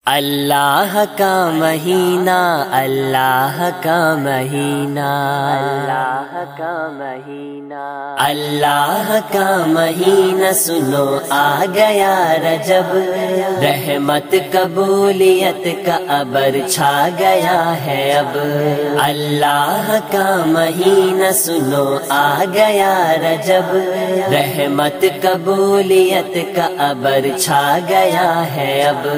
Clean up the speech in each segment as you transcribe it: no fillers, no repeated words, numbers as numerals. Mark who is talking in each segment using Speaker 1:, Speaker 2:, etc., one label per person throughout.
Speaker 1: اللہ کا مہینہ، اللہ کا مہینہ، اللہ کا مہینہ، اللہ کا مہینہ سنو آ گیا رجب، رحمت قبولیت کا ابر چھا گیا ہے اب۔ اللہ کا مہینہ سنو آ گیا رجب، رحمت قبولیت کا ابر چھا گیا ہے اب۔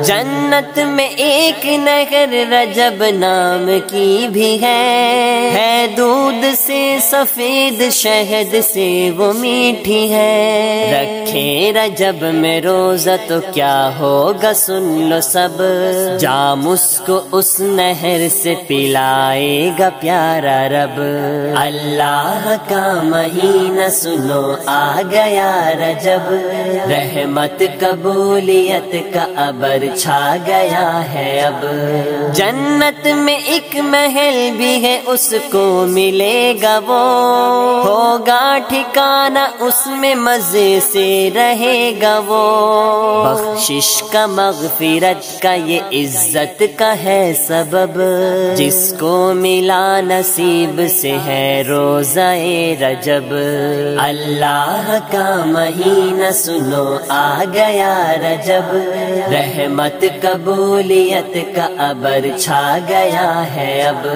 Speaker 1: جنت میں ایک نہر رجب نام کی بھی ہے دودھ سے سفید شہد سے وہ میٹھی ہے۔ رکھے رجب میں روزہ تو کیا ہوگا سن لو سب، جام اس کو اس نہر سے پلائے گا پیارا رب۔ اللہ کا مہینہ سنو آ گیا رجب، رحمت قبولیت کا ابر چھا گیا ہے اب۔ جنت میں ایک محل بھی ہے اس کو ملے گا وہ، ہوگا ٹھکانہ اس میں مزے سے رہے گا وہ۔ بخشش کا مغفرت کا یہ عزت کا ہے سبب، جس کو ملا نصیب سے ہے روزہ رجب۔ اللہ کا مہینہ سنو آ گیا رجب، رحمت قبولیت کا ابر چھا گیا ہے اب۔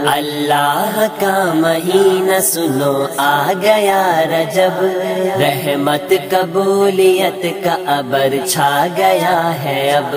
Speaker 1: اللہ کا مہینہ سنو آ گیا رجب، رحمت قبولیت کا ابر چھا گیا ہے اب۔